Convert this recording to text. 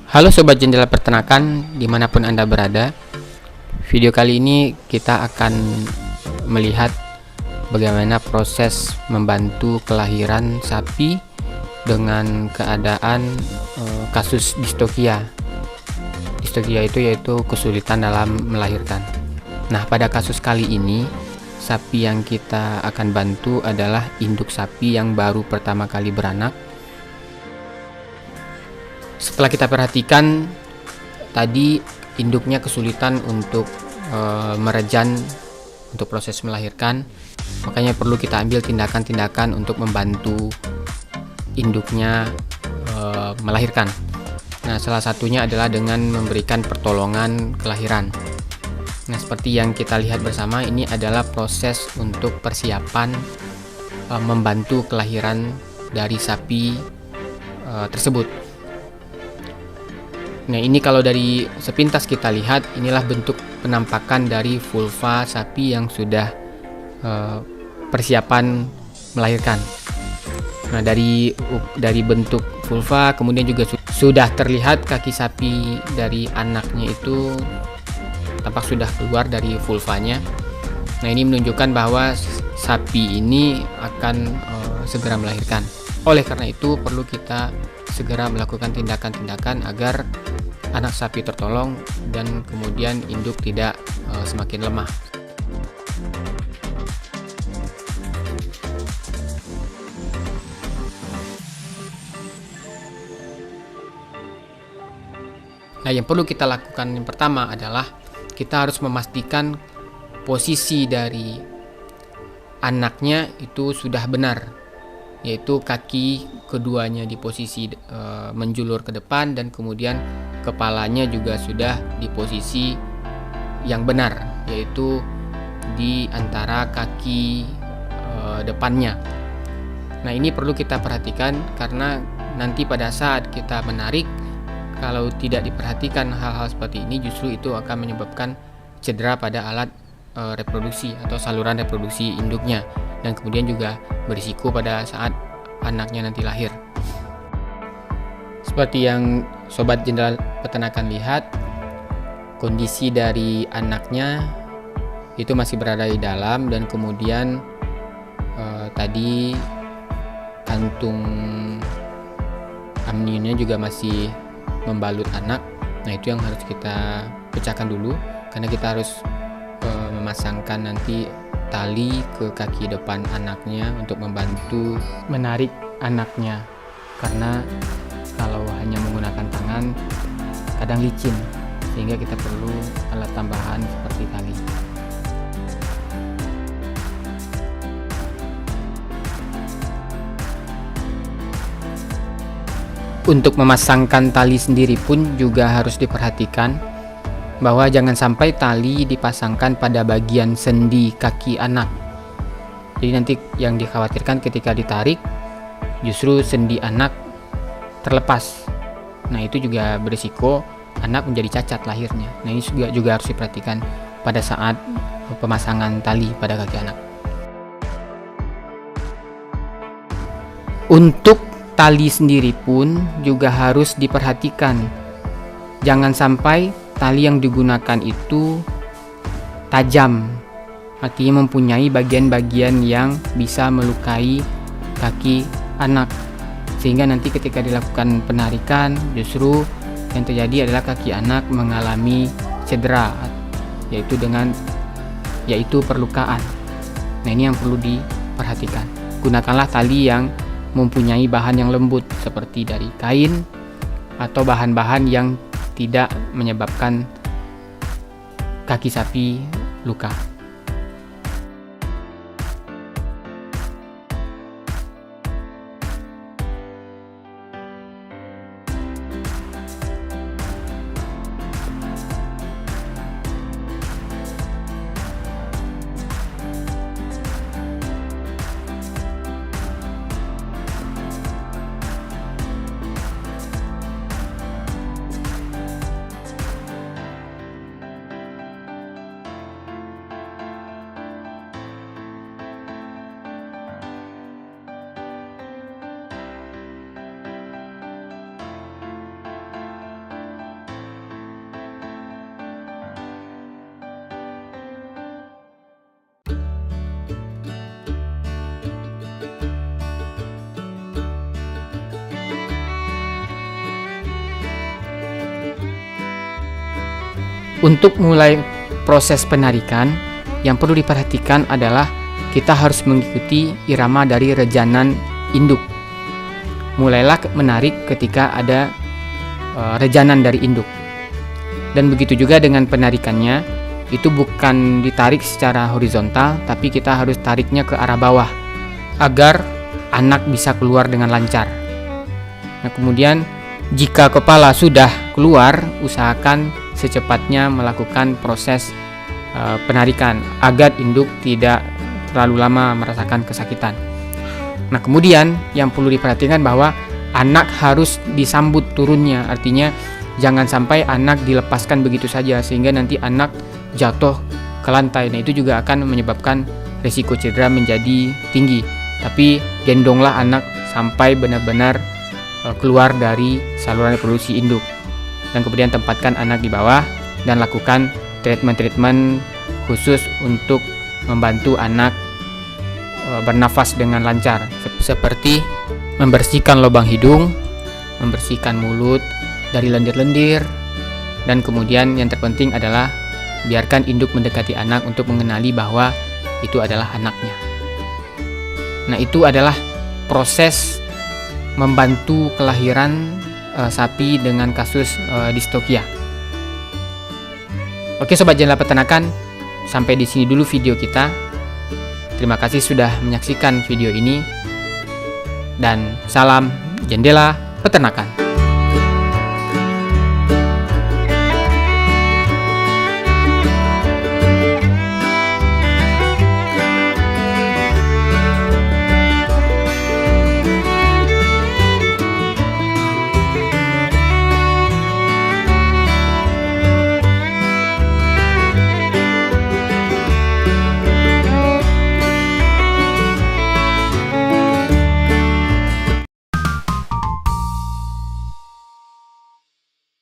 Halo Sobat Jendela Peternakan, dimanapun Anda berada. Video kali ini kita akan melihat bagaimana proses membantu kelahiran sapi dengan keadaan kasus distokia. Distokia itu yaitu kesulitan dalam melahirkan. Nah, pada kasus kali ini, sapi yang kita akan bantu adalah induk sapi yang baru pertama kali beranak. Setelah kita perhatikan tadi induknya kesulitan untuk merejan untuk proses melahirkan, makanya perlu kita ambil tindakan-tindakan untuk membantu induknya melahirkan. Nah, salah satunya adalah dengan memberikan pertolongan kelahiran. Nah, seperti yang kita lihat bersama, ini adalah proses untuk persiapan membantu kelahiran dari sapi tersebut. Nah, ini kalau dari sepintas kita lihat, inilah bentuk penampakan dari vulva sapi yang sudah persiapan melahirkan. Nah, dari bentuk vulva kemudian juga sudah terlihat kaki sapi dari anaknya itu tampak sudah keluar dari vulvanya. Nah, ini menunjukkan bahwa sapi ini akan segera melahirkan. Oleh karena itu perlu kita segera melakukan tindakan-tindakan agar anak sapi tertolong dan kemudian induk tidak semakin lemah. Nah, yang perlu kita lakukan yang pertama adalah kita harus memastikan posisi dari anaknya itu sudah benar, yaitu kaki keduanya di posisi menjulur ke depan dan kemudian kepalanya juga sudah di posisi yang benar, yaitu di antara kaki depannya. Nah, ini perlu kita perhatikan karena nanti pada saat kita menarik, kalau tidak diperhatikan hal-hal seperti ini, justru itu akan menyebabkan cedera pada alat reproduksi atau saluran reproduksi induknya, dan kemudian juga berisiko pada saat anaknya nanti lahir. Seperti yang Sobat Jendela Peternakan lihat, kondisi dari anaknya itu masih berada di dalam, dan kemudian tadi kantung amniunnya juga masih membalut anak. Nah, itu yang harus kita pecahkan dulu, karena kita harus memasangkan nanti tali ke kaki depan anaknya untuk membantu menarik anaknya, karena kalau hanya menggunakan tangan kadang licin, sehingga kita perlu alat tambahan seperti tali. Untuk memasangkan tali sendiri pun juga harus diperhatikan bahwa jangan sampai tali dipasangkan pada bagian sendi kaki anak. Jadi nanti yang dikhawatirkan ketika ditarik justru sendi anak terlepas. Nah, itu juga berisiko anak menjadi cacat lahirnya. Nah, ini juga harus diperhatikan pada saat pemasangan tali pada kaki anak. Untuk tali sendiri pun juga harus diperhatikan. Jangan sampai tali yang digunakan itu tajam, artinya mempunyai bagian-bagian yang bisa melukai kaki anak, sehingga nanti ketika dilakukan penarikan justru yang terjadi adalah kaki anak mengalami cedera, yaitu perlukaan. Nah, ini yang perlu diperhatikan. Gunakanlah tali yang mempunyai bahan yang lembut seperti dari kain atau bahan-bahan yang tidak menyebabkan kaki sapi luka. Untuk mulai proses penarikan, yang perlu diperhatikan adalah kita harus mengikuti irama dari rejanan induk. Mulailah menarik ketika ada rejanan dari induk. Dan begitu juga dengan penarikannya, itu bukan ditarik secara horizontal, tapi kita harus tariknya ke arah bawah agar anak bisa keluar dengan lancar. Nah, kemudian jika kepala sudah keluar, usahakan secepatnya melakukan proses penarikan agar induk tidak terlalu lama merasakan kesakitan. Nah, kemudian yang perlu diperhatikan bahwa anak harus disambut turunnya, artinya jangan sampai anak dilepaskan begitu saja sehingga nanti anak jatuh ke lantai. Nah, itu juga akan menyebabkan risiko cedera menjadi tinggi. Tapi gendonglah anak sampai benar-benar keluar dari saluran reproduksi induk. Dan kemudian tempatkan anak di bawah dan lakukan treatment khusus untuk membantu anak bernafas dengan lancar, seperti membersihkan lubang hidung, membersihkan mulut dari lendir-lendir, dan kemudian yang terpenting adalah biarkan induk mendekati anak untuk mengenali bahwa itu adalah anaknya. Nah, itu adalah proses membantu kelahiran sapi dengan kasus distokia. Oke sobat jendela peternakan, sampai di sini dulu video kita. Terima kasih sudah menyaksikan video ini, dan salam jendela peternakan.